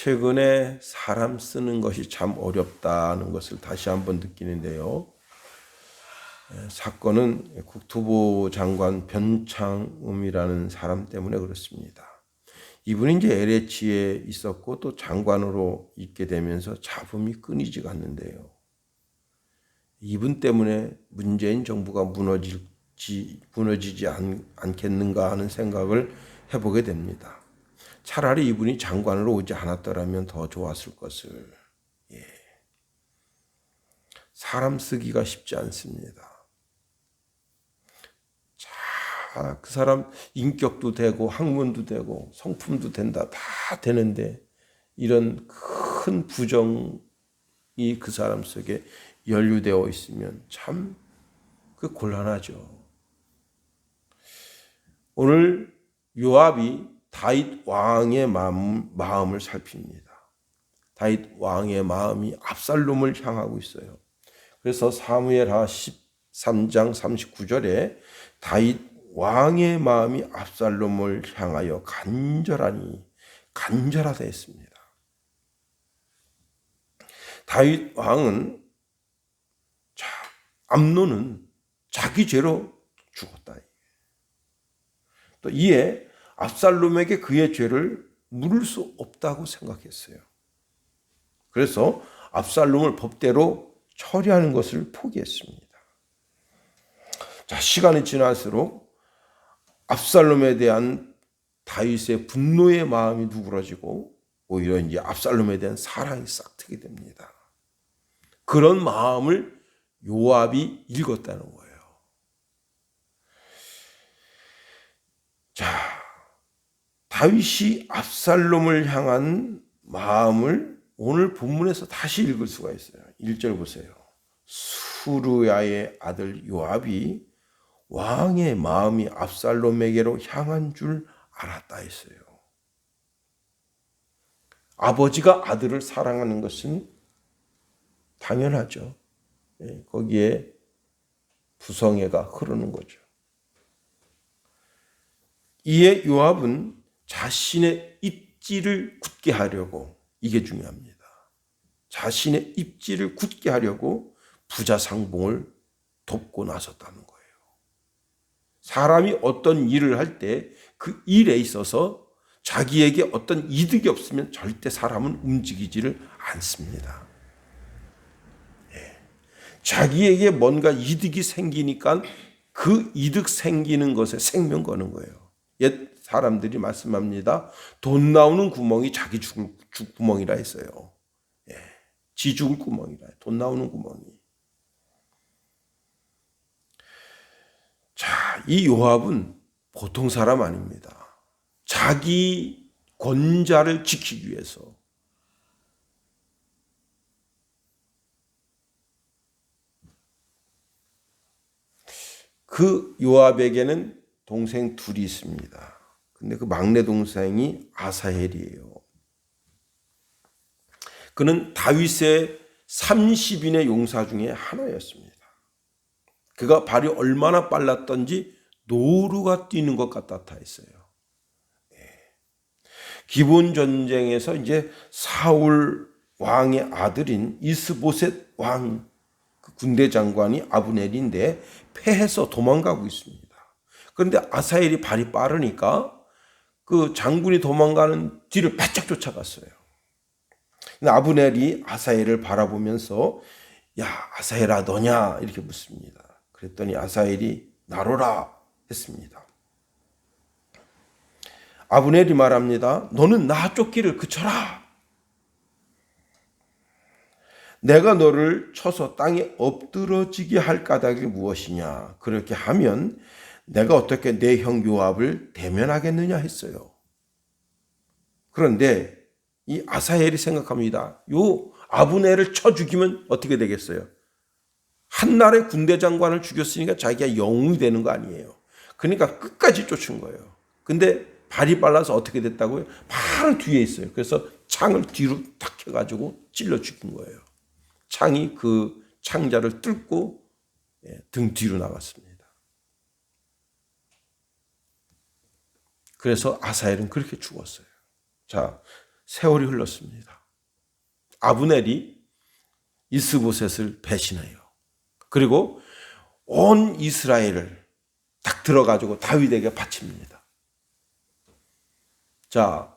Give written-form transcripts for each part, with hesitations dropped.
최근에 사람 쓰는 것이 참 어렵다는 것을 다시 한번 느끼는데요. 사건은 국토부 장관 변창흠이라는 사람 때문에 그렇습니다. 이분이 이제 LH에 있었고 또 장관으로 있게 되면서 잡음이 끊이지가 않는데요. 이분 때문에 문재인 정부가 무너지지 않겠는가 하는 생각을 해보게 됩니다. 차라리 이분이 장관으로 오지 않았더라면 더 좋았을 것을. 사람 쓰기가 쉽지 않습니다. 자, 그 사람 인격도 되고 학문도 되고 성품도 된다, 다 되는데 이런 큰 부정이 그 사람 속에 연루되어 있으면 참 그 곤란하죠. 오늘 요압이 다윗 왕의 마음을 살핍니다. 다윗 왕의 마음이 압살롬을 향하고 있어요. 그래서 사무엘하 13장 39절에 다윗 왕의 마음이 압살롬을 향하여 간절하다 했습니다. 다윗 왕은 암논은 자기 죄로 죽었다. 또 이에 압살롬에게 그의 죄를 물을 수 없다고 생각했어요. 그래서 압살롬을 법대로 처리하는 것을 포기했습니다. 자, 시간이 지날수록 압살롬에 대한 다윗의 분노의 마음이 누그러지고 오히려 이제 압살롬에 대한 사랑이 싹트게 됩니다. 그런 마음을 요압이 읽었다는 거예요. 자, 다윗이 압살롬을 향한 마음을 오늘 본문에서 다시 읽을 수가 있어요. 1절 보세요. 수르야의 아들 요압이 왕의 마음이 압살롬에게로 향한 줄 알았다 했어요. 아버지가 아들을 사랑하는 것은 당연하죠. 거기에 부성애가 흐르는 거죠. 이에 요압은 자신의 입지를 굳게 하려고, 이게 중요합니다. 자신의 입지를 굳게 하려고 부자상봉을 돕고 나섰다는 거예요. 사람이 어떤 일을 할 때 그 일에 있어서 자기에게 어떤 이득이 없으면 절대 사람은 움직이지를 않습니다. 자기에게 뭔가 이득이 생기니까 그 이득 생기는 것에 생명 거는 거예요. 옛 사람들이 말씀합니다. 돈 나오는 구멍이 자기 죽을 구멍이라 했어요. 지 죽을 구멍이라, 돈 나오는 구멍이. 자, 이 요압은 보통 사람 아닙니다. 자기 권자를 지키기 위해서 그 요압에게는 동생 둘이 있습니다. 근데 그 막내 동생이 아사헬이에요. 그는 다윗의 30인의 용사 중에 하나였습니다. 그가 발이 얼마나 빨랐던지 노루가 뛰는 것 같았다 했어요. 기본 전쟁에서 이제 사울 왕의 아들인 이스보셋 왕 군대 장관이 아브넬인데 패해서 도망가고 있습니다. 그런데 아사헬이 발이 빠르니까 그 장군이 도망가는 뒤를 바짝 쫓아갔어요. 근데 아브넬이 아사헬을 바라보면서 야, 아사헬아 너냐? 이렇게 묻습니다. 그랬더니 아사헬이 나로라 했습니다. 아브넬이 말합니다. 너는 나 쫓기를 그쳐라. 내가 너를 쳐서 땅에 엎드러지게 할 까닭이 무엇이냐. 그렇게 하면 내가 어떻게 내 형 요압을 대면하겠느냐 했어요. 그런데 이 아사헬이 생각합니다. 요 아브넬을 쳐 죽이면 어떻게 되겠어요? 한나라의 군대 장관을 죽였으니까 자기가 영웅이 되는 거 아니에요. 그러니까 끝까지 쫓은 거예요. 근데 발이 빨라서 어떻게 됐다고요? 바로 뒤에 있어요. 그래서 창을 뒤로 탁 해가지고 찔러 죽인 거예요. 창이 그 창자를 뚫고 등 뒤로 나갔습니다. 그래서 아사헬은 그렇게 죽었어요. 자, 세월이 흘렀습니다. 아브넬이 이스보셋을 배신해요. 그리고 온 이스라엘을 딱 들어가지고 다윗에게 바칩니다. 자,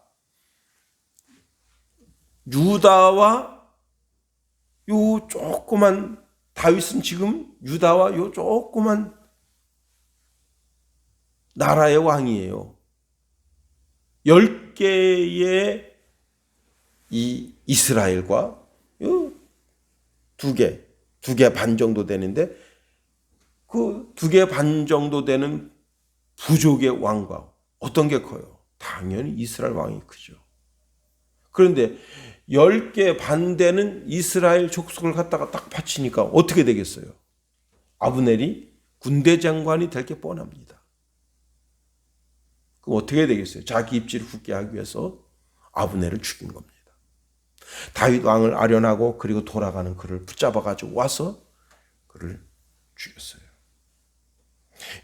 유다와 요 조그만, 다윗은 지금 유다와 요 조그만 나라의 왕이에요. 10개의 이 이스라엘과 요 2개 반 정도 되는데 그 2개 반 정도 되는 부족의 왕과 어떤 게 커요? 당연히 이스라엘 왕이 크죠. 그런데 10개 반 되는 이스라엘 족속을 갖다가 딱 바치니까 어떻게 되겠어요? 아브넬이 군대 장관이 될 게 뻔합니다. 그럼 어떻게 되겠어요? 자기 입지를 굳게 하기 위해서 아브넬을 죽인 겁니다. 다윗 왕을 아련하고 그리고 돌아가는 그를 붙잡아가지고 와서 그를 죽였어요.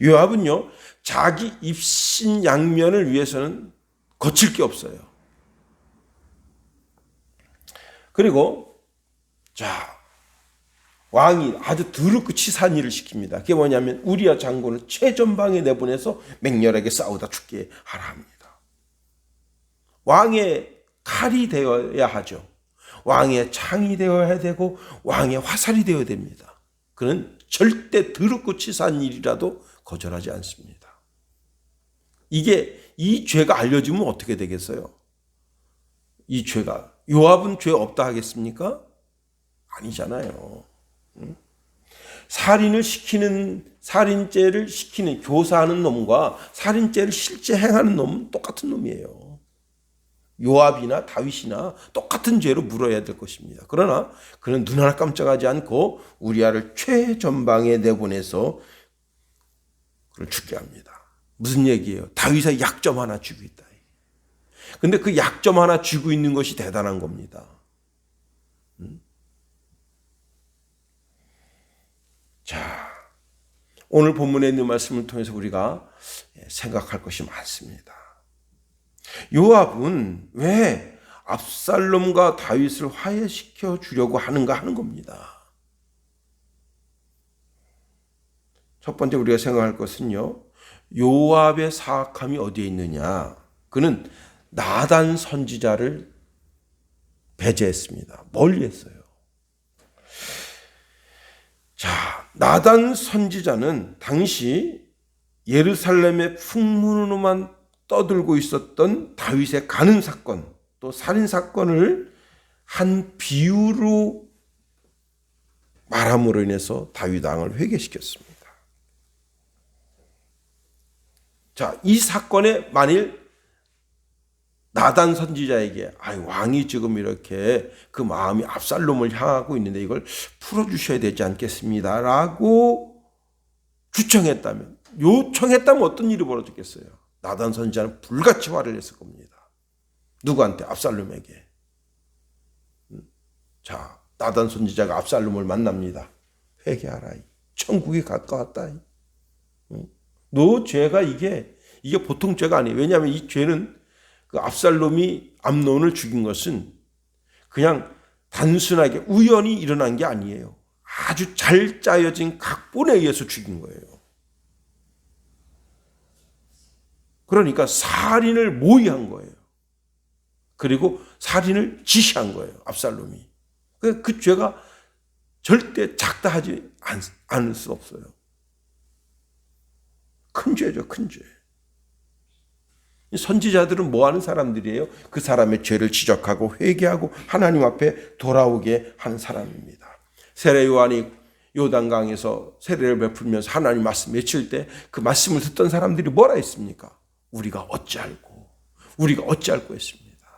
요압은요, 자기 입신 양면을 위해서는 거칠 게 없어요. 그리고 자, 왕이 아주 더럽고 치사한 일을 시킵니다. 그게 뭐냐면 우리야 장군을 최전방에 내보내서 맹렬하게 싸우다 죽게 하라 합니다. 왕의 칼이 되어야 하죠. 왕의 창이 되어야 되고 왕의 화살이 되어야 됩니다. 그는 절대 더럽고 치사한 일이라도 거절하지 않습니다. 이 죄가 알려지면 어떻게 되겠어요? 이 죄가, 요압은 죄 없다 하겠습니까? 아니잖아요. 살인죄를 시키는 교사하는 놈과 살인죄를 실제 행하는 놈은 똑같은 놈이에요. 요압이나 다윗이나 똑같은 죄로 물어야 될 것입니다. 그러나 그는 눈 하나 깜짝하지 않고 우리아를 최전방에 내보내서 그를 죽게 합니다. 무슨 얘기예요? 다윗의 약점 하나 쥐고 있다. 근데 그 약점 하나 쥐고 있는 것이 대단한 겁니다. 자, 오늘 본문에 있는 말씀을 통해서 우리가 생각할 것이 많습니다. 요압은 왜 압살롬과 다윗을 화해시켜 주려고 하는가 하는 겁니다. 첫 번째 우리가 생각할 것은요, 요압의 사악함이 어디에 있느냐? 그는 나단 선지자를 배제했습니다. 멀리했어요. 자, 나단 선지자는 당시 예루살렘의 풍문으로만 떠들고 있었던 다윗의 간음 사건, 또 살인 사건을 한 비유로 말함으로 인해서 다윗 왕을 회개시켰습니다. 자, 이 사건에 만일 나단 선지자에게 왕이 지금 이렇게 그 마음이 압살롬을 향하고 있는데 이걸 풀어주셔야 되지 않겠습니다 라고 요청했다면 어떤 일이 벌어졌겠어요? 나단 선지자는 불같이 화를 냈을 겁니다. 누구한테? 압살롬에게. 자, 나단 선지자가 압살롬을 만납니다. 회개하라. 천국이 가까웠다. 너 죄가 이게 보통 죄가 아니에요. 왜냐하면 이 죄는 그 압살롬이 암논을 죽인 것은 그냥 단순하게 우연히 일어난 게 아니에요. 아주 잘 짜여진 각본에 의해서 죽인 거예요. 그러니까 살인을 모의한 거예요. 그리고 살인을 지시한 거예요. 압살롬이. 그 죄가 절대 작다 하지 않을 수 없어요. 큰 죄죠, 큰 죄. 선지자들은 뭐 하는 사람들이에요? 그 사람의 죄를 지적하고 회개하고 하나님 앞에 돌아오게 하는 사람입니다. 세례 요한이 요단강에서 세례를 베풀면서 하나님 말씀 외칠 때 그 말씀을 듣던 사람들이 뭐라 했습니까? 우리가 어찌할 거 했습니다.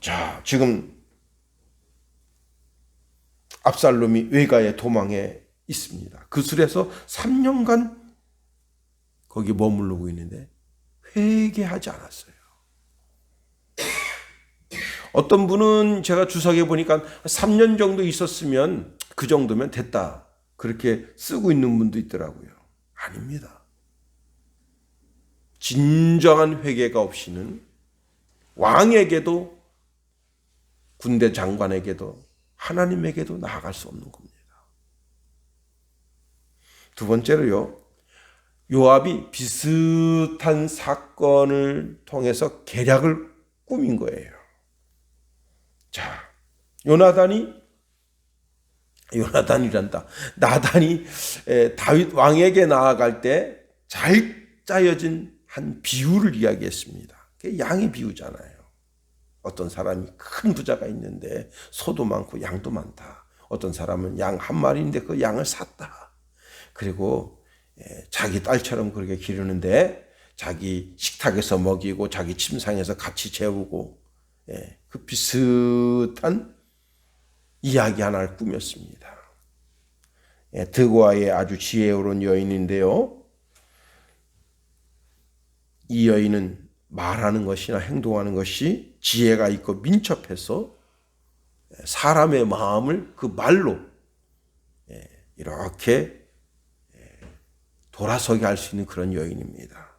자, 지금 압살롬이 외가에 도망해 있습니다. 그 술에서 3년간 거기 머무르고 있는데 회개하지 않았어요. 어떤 분은 제가 주석에 보니까 3년 정도 있었으면 그 정도면 됐다. 그렇게 쓰고 있는 분도 있더라고요. 아닙니다. 진정한 회개가 없이는 왕에게도 군대 장관에게도 하나님에게도 나아갈 수 없는 겁니다. 두 번째로요, 요압이 비슷한 사건을 통해서 계략을 꾸민 거예요. 자, 나단이 다윗 왕에게 나아갈 때 잘 짜여진 한 비유를 이야기했습니다. 그게 양의 비유잖아요. 어떤 사람이 큰 부자가 있는데 소도 많고 양도 많다. 어떤 사람은 양 한 마리인데 그 양을 샀다. 그리고 자기 딸처럼 그렇게 기르는데 자기 식탁에서 먹이고 자기 침상에서 같이 재우고, 그 비슷한 이야기 하나를 꾸몄습니다. 드고아의 아주 지혜로운 여인인데요. 이 여인은 말하는 것이나 행동하는 것이 지혜가 있고 민첩해서 사람의 마음을 그 말로 이렇게 돌아서게 할 수 있는 그런 여인입니다.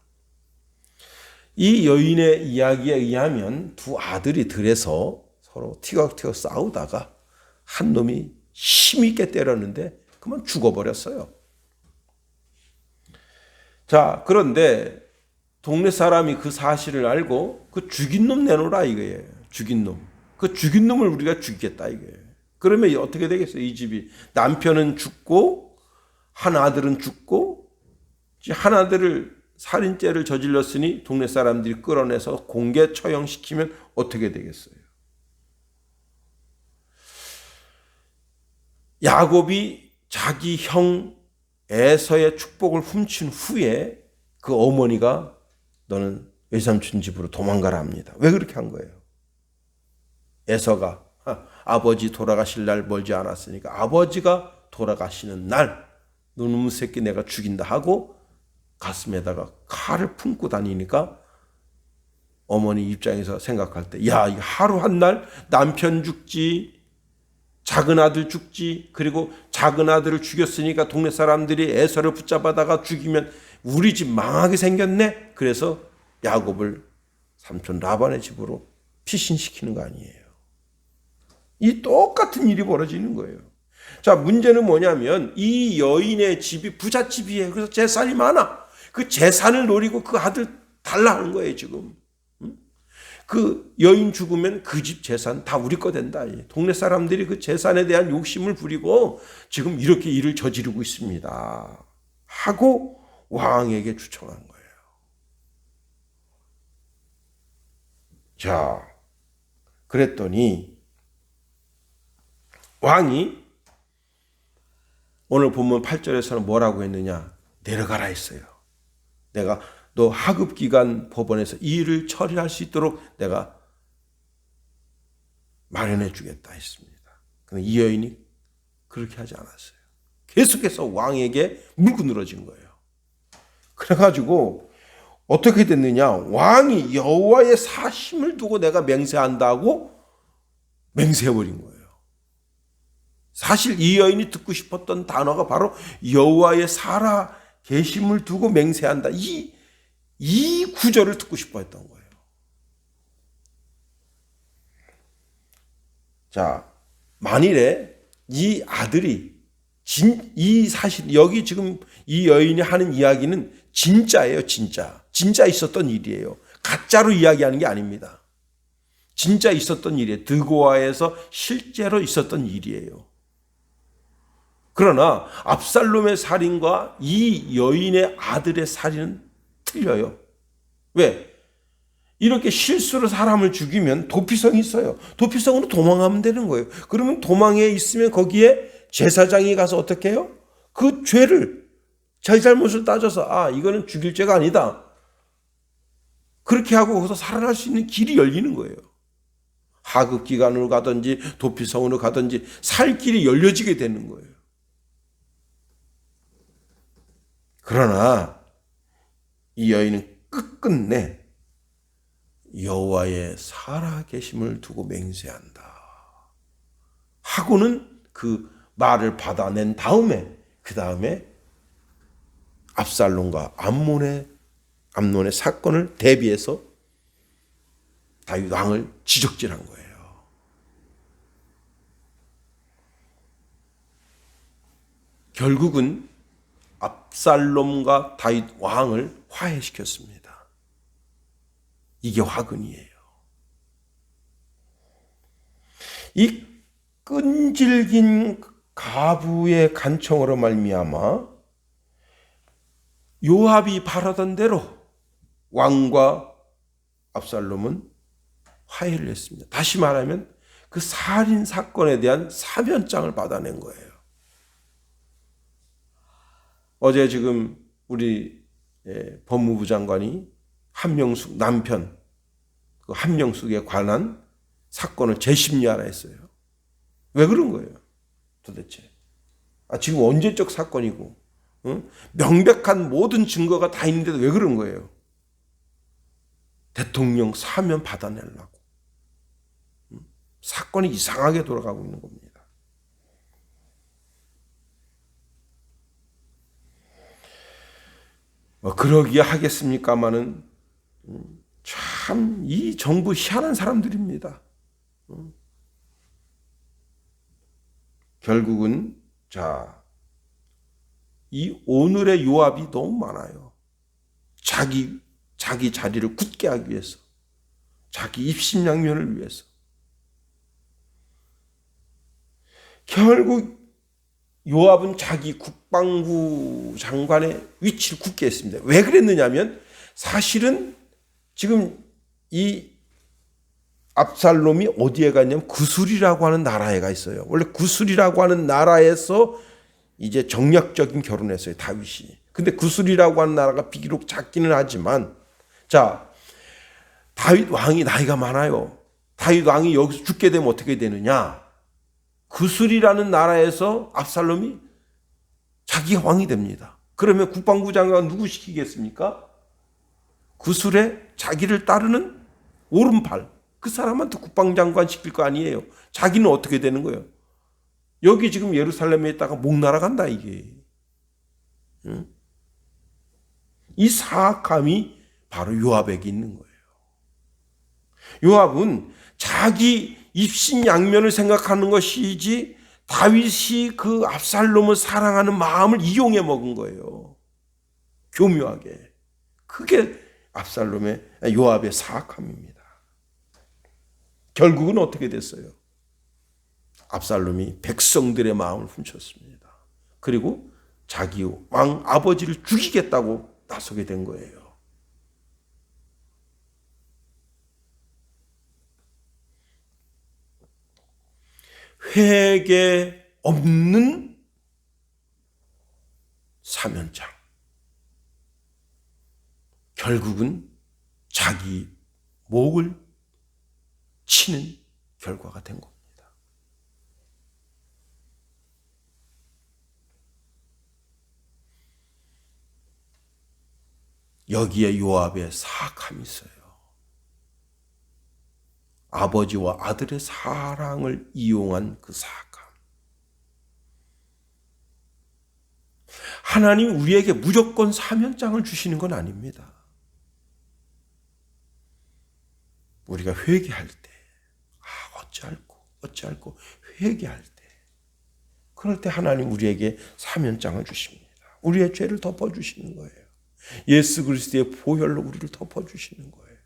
이 여인의 이야기에 의하면 두 아들이 들에서 서로 티격태격 싸우다가 한 놈이 힘있게 때렸는데 그만 죽어버렸어요. 자, 그런데 동네 사람이 그 사실을 알고 그 죽인 놈 내놓으라 이거예요. 죽인 놈. 그 죽인 놈을 우리가 죽이겠다 이거예요. 그러면 어떻게 되겠어요? 이 집이 남편은 죽고 한 아들은 죽고, 한 아들을 살인죄를 저질렀으니 동네 사람들이 끌어내서 공개 처형시키면 어떻게 되겠어요? 야곱이 자기 형 에서의 축복을 훔친 후에 그 어머니가 너는 외삼촌 집으로 도망가라 합니다. 왜 그렇게 한 거예요? 에서가 아버지 돌아가실 날 멀지 않았으니까 아버지가 돌아가시는 날 너놈 새끼 내가 죽인다 하고 가슴에다가 칼을 품고 다니니까 어머니 입장에서 생각할 때, 야, 이 하루 한 날 남편 죽지, 작은 아들 죽지, 그리고 작은 아들을 죽였으니까 동네 사람들이 에서를 붙잡아다가 죽이면 우리 집 망하게 생겼네. 그래서 야곱을 삼촌 라반의 집으로 피신시키는 거 아니에요. 이 똑같은 일이 벌어지는 거예요. 자, 문제는 뭐냐면 이 여인의 집이 부잣집이에요. 그래서 재산이 많아. 그 재산을 노리고 그 아들 달라 하는 거예요, 지금. 그 여인 죽으면 그 집 재산 다 우리 거 된다. 동네 사람들이 그 재산에 대한 욕심을 부리고 지금 이렇게 일을 저지르고 있습니다. 하고 왕에게 추청한 거예요. 자, 그랬더니 왕이 오늘 본문 8절에서는 뭐라고 했느냐? 내려가라 했어요. 내가 너 하급기관 법원에서 이 일을 처리할 수 있도록 내가 마련해 주겠다 했습니다. 그런데 이 여인이 그렇게 하지 않았어요. 계속해서 왕에게 물고 늘어진 거예요. 그래가지고 어떻게 됐느냐? 왕이 여호와의 사심을 두고 내가 맹세한다고 맹세해버린 거예요. 사실 이 여인이 듣고 싶었던 단어가 바로 여호와의 살아 계심을 두고 맹세한다. 이 구절을 듣고 싶어 했던 거예요. 자, 만일에 이 아들이 이 사실 여기 지금 이 여인이 하는 이야기는 진짜예요, 진짜. 진짜 있었던 일이에요. 가짜로 이야기하는 게 아닙니다. 진짜 있었던 일이에요. 드고아에서 실제로 있었던 일이에요. 그러나 압살롬의 살인과 이 여인의 아들의 살인은 틀려요. 왜? 이렇게 실수로 사람을 죽이면 도피성이 있어요. 도피성으로 도망하면 되는 거예요. 그러면 도망에 있으면 거기에 제사장이 가서 어떻게 해요? 그 죄를, 잘못을 따져서 이거는 죽일 죄가 아니다. 그렇게 하고 거기서 살아날 수 있는 길이 열리는 거예요. 하급기관으로 가든지 도피성으로 가든지 살 길이 열려지게 되는 거예요. 그러나 이 여인은 끝끝내 여호와의 살아계심을 두고 맹세한다 하고는 그 말을 받아낸 다음에 그 다음에 압살롬과 암몬의 암논의 사건을 대비해서 다윗 왕을 지적질한 거예요. 결국은 압살롬과 다윗 왕을 화해시켰습니다. 이게 화근이에요. 이 끈질긴 가부의 간청으로 말미암아 요압이 바라던 대로 왕과 압살롬은 화해를 했습니다. 다시 말하면 그 살인 사건에 대한 사면장을 받아낸 거예요. 어제 지금 우리 법무부 장관이 한명숙 남편 그 한명숙에 관한 사건을 재심리하라 했어요. 왜 그런 거예요? 도대체. 지금 언제적 사건이고 명백한 모든 증거가 다 있는데도 왜 그런 거예요? 대통령 사면 받아내려고. 사건이 이상하게 돌아가고 있는 겁니다. 그러기야 하겠습니까마는 참 이 정부 희한한 사람들입니다. 결국은 이 오늘의 요압이 너무 많아요. 자기 자리를 굳게 하기 위해서, 자기 입신양면을 위해서. 결국 요압은 자기 국방부 장관의 위치를 굳게 했습니다. 왜 그랬느냐면 사실은 지금 이 압살롬이 어디에 갔냐면 구술이라고 하는 나라에 가 있어요. 원래 구술이라고 하는 나라에서 이제 정략적인 결혼을 했어요, 다윗이. 근데 구술이라고 하는 나라가 비록 작기는 하지만 다윗 왕이 나이가 많아요. 다윗 왕이 여기서 죽게 되면 어떻게 되느냐? 구술이라는 나라에서 압살롬이 자기가 왕이 됩니다. 그러면 국방부 장관 누구 시키겠습니까? 구술에 자기를 따르는 오른팔, 그 사람한테 국방장관 시킬 거 아니에요. 자기는 어떻게 되는 거예요? 여기 지금 예루살렘에 있다가 목 날아간다 이게. 이 사악함이 바로 요압에게 있는 거예요. 요압은 자기 입신양면을 생각하는 것이지 다윗이 그 압살롬을 사랑하는 마음을 이용해 먹은 거예요. 교묘하게. 그게 요압의 사악함입니다. 결국은 어떻게 됐어요? 압살롬이 백성들의 마음을 훔쳤습니다. 그리고 자기 왕 아버지를 죽이겠다고 나서게 된 거예요. 회개 없는 사면장. 결국은 자기 목을 치는 결과가 된 겁니다. 여기에 요압의 사악함이 있어요. 아버지와 아들의 사랑을 이용한 그 사악함. 하나님 우리에게 무조건 사면장을 주시는 건 아닙니다. 우리가 회개할 때, 어찌할꼬 회개할 때, 그럴 때 하나님 우리에게 사면장을 주십니다. 우리의 죄를 덮어주시는 거예요. 예수 그리스도의 보혈로 우리를 덮어주시는 거예요.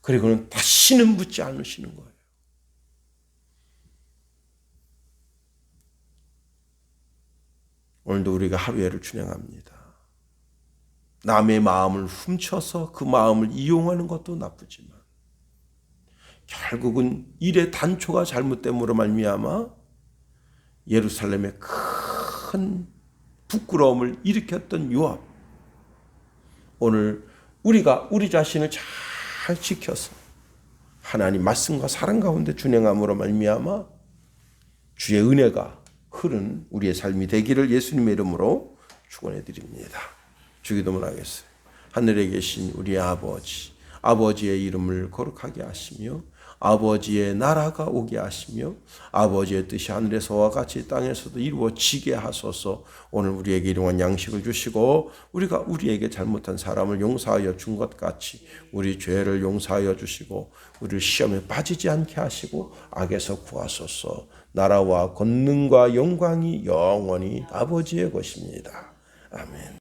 그리고는 다시는 묻지 않으시는 거예요. 오늘도 우리가 하루에를 준행합니다. 남의 마음을 훔쳐서 그 마음을 이용하는 것도 나쁘지만 결국은 일의 단초가 잘못됨으로 말미암아 예루살렘에 큰 부끄러움을 일으켰던 요압. 오늘 우리가 우리 자신을 잘 지켜서 하나님 말씀과 사랑 가운데 준행함으로 말미암아 주의 은혜가 흐른 우리의 삶이 되기를 예수님의 이름으로 축원해 드립니다. 주기도문 하겠어요. 하늘에 계신 우리 아버지, 아버지의 이름을 거룩하게 하시며 아버지의 나라가 오게 하시며 아버지의 뜻이 하늘에서와 같이 땅에서도 이루어지게 하소서. 오늘 우리에게 일용할 양식을 주시고 우리가 우리에게 잘못한 사람을 용서하여 준 것 같이 우리 죄를 용서하여 주시고 우리를 시험에 빠지지 않게 하시고 악에서 구하소서. 나라와 권능과 영광이 영원히 아버지의 것입니다. 아멘.